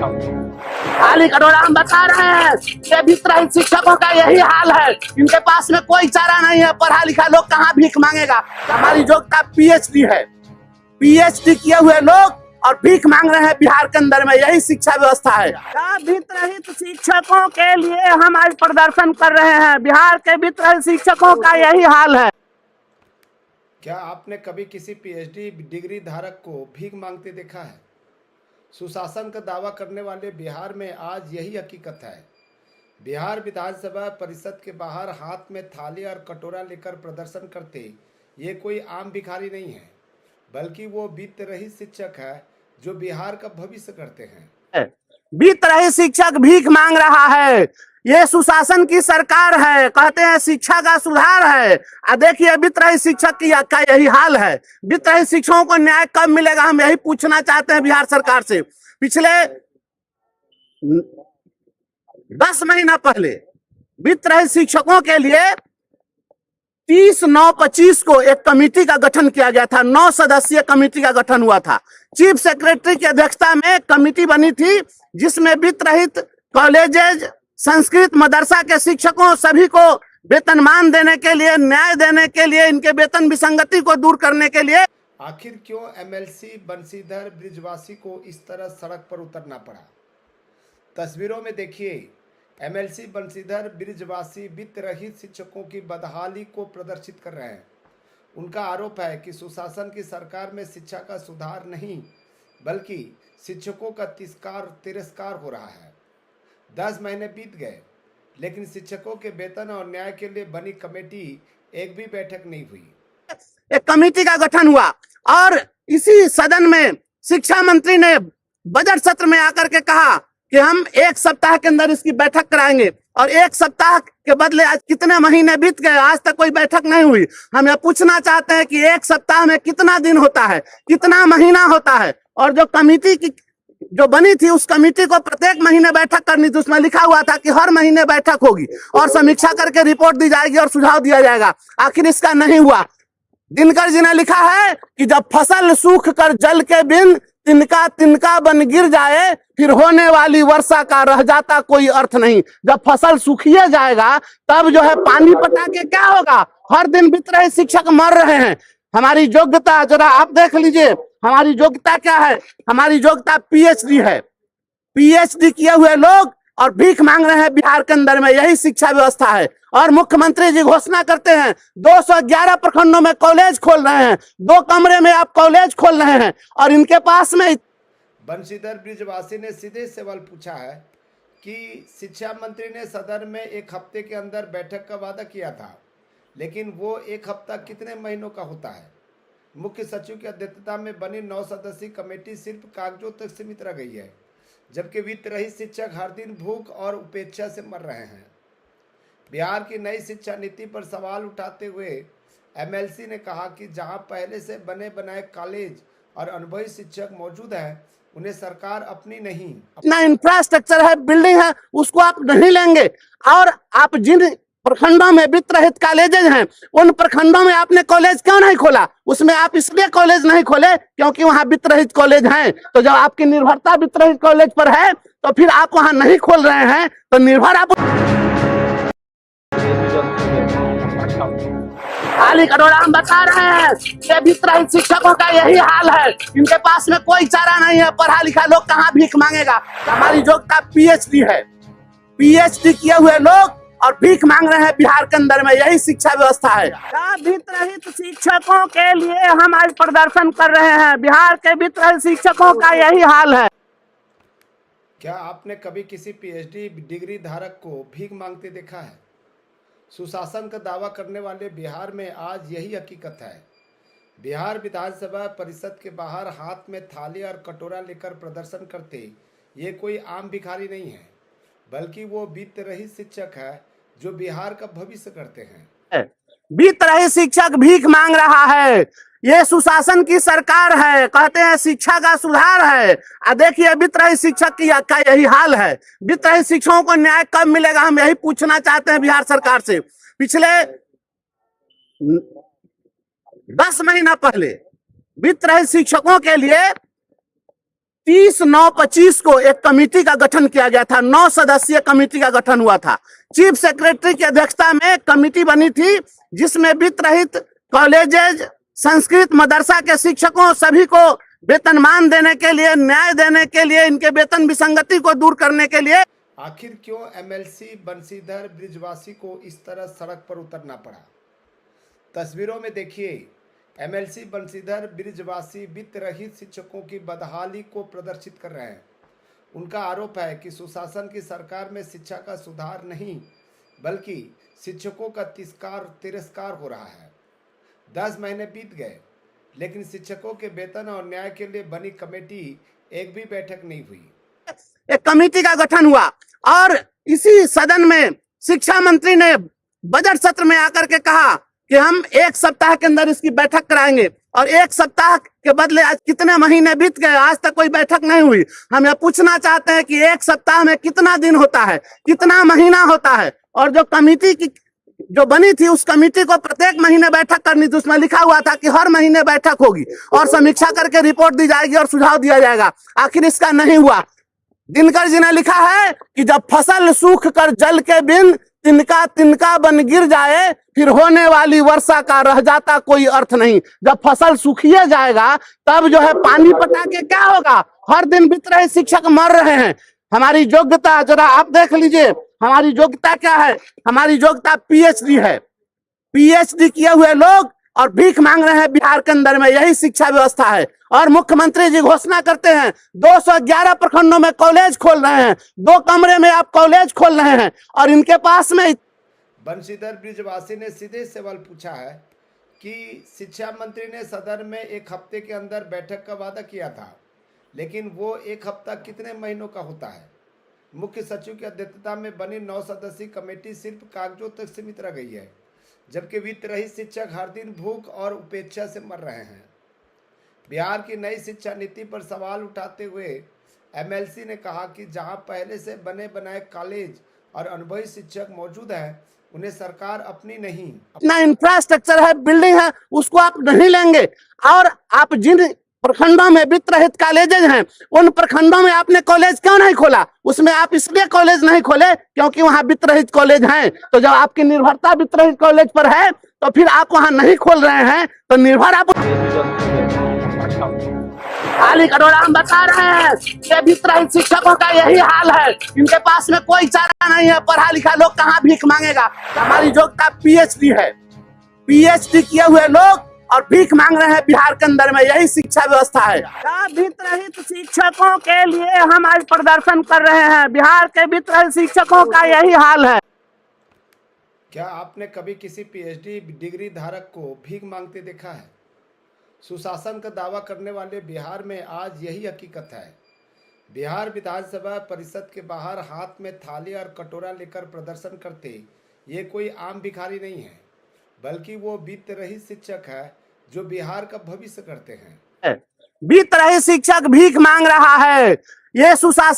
खाली कटोरा हम बता रहे हैं कि वित्तरहित शिक्षकों का यही हाल है। इनके पास में कोई चारा नहीं है। पढ़ा लिखा लोग कहाँ भीख मांगेगा। हमारी योग्यता पीएचडी है। पीएचडी किए हुए लोग और भीख मांग रहे हैं बिहार के अंदर में। यही शिक्षा व्यवस्था है। वित्तरहित शिक्षकों के लिए हम आज प्रदर्शन कर रहे हैं। बिहार के वित्तरहित शिक्षकों का यही हाल है। क्या आपने कभी किसी पीएचडी डिग्री धारक को भीख मांगते देखा है? सुशासन का दावा करने वाले बिहार में आज यही हकीकत है। बिहार विधानसभा परिषद के बाहर हाथ में थाली और कटोरा लेकर प्रदर्शन करते ये कोई आम भिखारी नहीं है, बल्कि वो वित्तरहित शिक्षक है जो बिहार का भविष्य करते हैं। वित्तरहित शिक्षक भीख मांग रहा है। ये सुशासन की सरकार है। कहते हैं शिक्षा का सुधार है। देखिए वित्तरहित शिक्षक का यही हाल है। वित्तरहित शिक्षकों को न्याय कब मिलेगा, हम यही पूछना चाहते हैं बिहार सरकार से। पिछले 10 महीना पहले वित्तरहित शिक्षकों के लिए 30/9/25 को एक कमेटी का गठन किया गया था। 9 सदस्यीय कमेटी का गठन हुआ था। चीफ सेक्रेटरी की अध्यक्षता में कमेटी बनी थी, जिसमें वित्तरहित कॉलेजेज, संस्कृत मदरसा के शिक्षकों सभी को वेतनमान देने के लिए, न्याय देने के लिए, इनके वेतन विसंगति को दूर करने के लिए। आखिर क्यों एमएलसी बंशीधर ब्रिजवासी को इस तरह सड़क पर उतरना पड़ा? तस्वीरों में देखिए, एमएलसी बंशीधर ब्रिजवासी वित्तरहित शिक्षकों की बदहाली को प्रदर्शित कर रहे हैं। उनका आरोप है कि सुशासन की सरकार में शिक्षा का सुधार नहीं, बल्कि शिक्षकों का तिरस्कार हो रहा है। 10 महीने बीत गए, लेकिन शिक्षकों के वेतन और न्याय के लिए बनी कमेटी एक भी बैठक नहीं हुई। एक कमेटी का गठन हुआ और इसी सदन में शिक्षा मंत्री ने बजट सत्र में आकर के कहा कि हम 1 सप्ताह के अंदर इसकी बैठक कराएंगे, और 1 सप्ताह के बदले आज कितने महीने बीत गए, आज तक कोई बैठक नहीं हुई। हम यह पूछना चाहते हैं कि 1 सप्ताह में कितना दिन होता है, कितना महीना होता है। और जो कमेटी की जो बनी थी, उस कमेटी को प्रत्येक महीने बैठक करनी थी। उसमें लिखा हुआ था कि हर महीने बैठक होगी और समीक्षा करके रिपोर्ट दी जाएगी और सुझाव दिया जाएगा। आखिर इसका नहीं हुआ। दिनकर जी ने लिखा है कि जब फसल सूख कर जल के बिन तिनका तिनका बन गिर जाए, फिर होने वाली वर्षा का रह जाता कोई अर्थ नहीं। जब फसल सूखिए जाएगा तब जो है पानी पटा के क्या होगा। हर दिन वित्तरहित शिक्षक मर रहे हैं। हमारी योग्यता जरा आप देख लीजिए, हमारी योग्यता क्या है। हमारी योग्यता पीएचडी है। पीएचडी किए हुए लोग और भीख मांग रहे हैं बिहार के अंदर में। यही शिक्षा व्यवस्था है। और मुख्यमंत्री जी घोषणा करते हैं 211 प्रखंडों में कॉलेज खोल रहे हैं। 2 कमरे में आप कॉलेज खोल रहे हैं और इनके पास में। बंशीधर ब्रिजवासी ने सीधे सवाल पूछा है कि शिक्षा मंत्री ने सदन में 1 हफ्ते के अंदर बैठक का वादा किया था, लेकिन वो 1 हफ्ता कितने महीनों का होता है? मुख्य सचिव की अध्यक्षता में बनी 9 सदस्यीय कमेटी सिर्फ कागजों तक सीमित रह गई है, जबकि वित्तरहित शिक्षक हर दिन भूख और उपेक्षा से मर रहे हैं। बिहार की नई शिक्षा नीति पर सवाल उठाते हुए एमएलसी ने कहा कि जहां पहले से बने बनाए कॉलेज और अनुभवी शिक्षक मौजूद हैं, उन्हें सरकार अपनी नहीं, अपना इंफ्रास्ट्रक्चर है, बिल्डिंग है, उसको आप नहीं लेंगे। और आप जिन प्रखंडों में वित्तरहित कॉलेजेज हैं, उन प्रखंडों में आपने कॉलेज क्यों नहीं खोला? उसमें आप इसलिए कॉलेज नहीं खोले क्योंकि वहां वित्तरहित कॉलेज हैं। तो जब आपकी निर्भरता वित्तरहित कॉलेज पर है, तो फिर आप वहां नहीं खोल रहे हैं, तो निर्भर आप। खाली कटोरा हम बता रहे हैं कि वित्तरहित शिक्षकों का यही हाल है। इनके पास में कोई चारा नहीं है। पढ़ा लिखा लोग कहाँ भीख मांगेगा। हमारी योग्यता पीएचडी है। पीएचडी किए हुए लोग और भीख मांग रहे हैं बिहार के अंदर में। यही शिक्षा व्यवस्था है। वित्तरहित शिक्षकों के लिए हम आज प्रदर्शन कर रहे हैं। बिहार के वित्तरहित शिक्षकों का यही हाल है। क्या आपने कभी किसी पीएचडी डिग्री धारक को भीख मांगते देखा है? सुशासन का दावा करने वाले बिहार में आज यही हकीकत है। बिहार विधानसभा परिषद के बाहर हाथ में थाली और कटोरा लेकर प्रदर्शन करते ये कोई आम भिखारी नहीं है, बल्कि वो वित्तरहित शिक्षक है जो बिहार का भविष्य करते हैं। वित्तरहित शिक्षक भीख मांग रहा है। ये सुशासन की सरकार है। कहते हैं शिक्षा का सुधार है। देखिए वित्तरहित शिक्षक का यही हाल है। वित्तरहित शिक्षकों को न्याय कब मिलेगा, हम यही पूछना चाहते हैं बिहार सरकार से। पिछले 10 महीना पहले वित्तरहित शिक्षकों के लिए 30/9/25 को एक कमेटी का गठन किया गया था। 9 सदस्यीय कमेटी का गठन हुआ था। चीफ सेक्रेटरी की अध्यक्षता में कमेटी बनी थी, जिसमें वित्त रहित कॉलेजेज, संस्कृत मदरसा के शिक्षकों सभी को वेतनमान देने के लिए, न्याय देने के लिए, इनके वेतन विसंगति को दूर करने के लिए। आखिर क्यों एमएलसी बंशीधर ब्रिजवासी को इस तरह सड़क पर उतरना पड़ा? तस्वीरों में देखिए, एमएलसी बंशीधर ब्रिजवासी वित्त रहित शिक्षकों की बदहाली को प्रदर्शित कर रहे हैं। उनका आरोप है कि सुशासन की सरकार में शिक्षा का सुधार नहीं, बल्कि शिक्षकों का तिरस्कार हो रहा है। 10 महीने बीत गए, लेकिन शिक्षकों के वेतन और न्याय के लिए बनी कमेटी एक भी बैठक नहीं हुई। एक कमेटी का गठन हुआ और इसी सदन में शिक्षा मंत्री ने बजट सत्र में आकर के कहा कि हम 1 सप्ताह के अंदर इसकी बैठक कराएंगे, और 1 सप्ताह के बदले आज कितने महीने बीत गए, आज तक कोई बैठक नहीं हुई। हम ये पूछना चाहते हैं कि 1 सप्ताह में कितना दिन होता है, कितना महीना होता है? और जो कमेटी की जो बनी थी, उस कमेटी को प्रत्येक महीने बैठक करनी थी। उसमें लिखा हुआ था कि हर महीने बैठक होगी और समीक्षा करके रिपोर्ट दी जाएगी और सुझाव दिया जाएगा। आखिर इसका नहीं हुआ। दिनकर जी ने लिखा है कि जब फसल सूख कर जल के बिन तिनका तिनका बन गिर जाए, फिर होने वाली वर्षा का रह जाता कोई अर्थ नहीं। जब फसल सूखिए जाएगा, तब जो है पानी पटा के क्या होगा? हर दिन बीत रहे शिक्षक मर रहे हैं। हमारी योग्यता जरा आप देख लीजिए, हमारी योग्यता क्या है? हमारी योग्यता पीएचडी है। पीएचडी किए हुए लोग और भीख मांग रहे हैं बिहार के अंदर में, यही शिक्षा व्यवस्था है। और मुख्यमंत्री जी घोषणा करते हैं 211 प्रखंडों में कॉलेज खोल रहे हैं, 2 कमरे में आप कॉलेज खोल रहे हैं, और इनके पास में। बंशीधर ब्रिजवासी ने सीधे सवाल पूछा है कि शिक्षा मंत्री ने सदन में 1 हफ्ते के अंदर बैठक का वादा किया था, लेकिन वो 1 हफ्ता कितने महीनों का होता है? मुख्य सचिव की अध्यक्षता में बनी 9 सदस्यीय कमेटी सिर्फ कागजों तक सीमित रह गई है, जबकि वित्त रहित शिक्षक हर दिन भूख और उपेक्षा से मर रहे हैं। बिहार की नई शिक्षा नीति पर सवाल उठाते हुए एमएलसी ने कहा कि जहां पहले से बने बनाए कॉलेज और अनुभवी शिक्षक मौजूद हैं, उन्हें सरकार अपनी नहीं, अपना इंफ्रास्ट्रक्चर है, बिल्डिंग है, उसको आप नहीं लेंगे। और आप जिन प्रखंडों में वित्त रहित कॉलेजेज हैं, उन प्रखंडों में आपने कॉलेज क्यों नहीं खोला? उसमें आप इसलिए कॉलेज नहीं खोले क्योंकि वहां वित्त रहित कॉलेज हैं। तो जब आपकी निर्भरता वित्त रहित कॉलेज पर है, तो फिर आप वहां नहीं खोल रहे हैं, तो निर्भर आप खाली करोड़ा। हम बता रहे हैं कि वित्त रहित शिक्षकों का यही हाल है। इनके पास में कोई चारा नहीं है। पढ़ा लिखा लोग कहाँ भीख मांगेगा? हमारी योग्यता पीएचडी है। पीएचडी किए हुए लोग और भीख मांग रहे हैं बिहार के अंदर में, यही शिक्षा व्यवस्था है। वित्त रहित शिक्षकों के लिए हम आज प्रदर्शन कर रहे हैं। बिहार के वित्त रहित शिक्षकों का यही हाल है। क्या आपने कभी किसी पीएचडी डिग्री धारक को भीख मांगते देखा है? सुशासन का दावा करने वाले बिहार में आज यही हकीकत है। बिहार विधानसभा परिषद के बाहर हाथ में थाली और कटोरा लेकर प्रदर्शन करते ये कोई आम भिखारी नहीं है, बल्कि वो वित्त रहित शिक्षक है जो बिहार का भविष्य करते हैं। वित्त रहित शिक्षक भीख मांग रहा है। ये सुशासन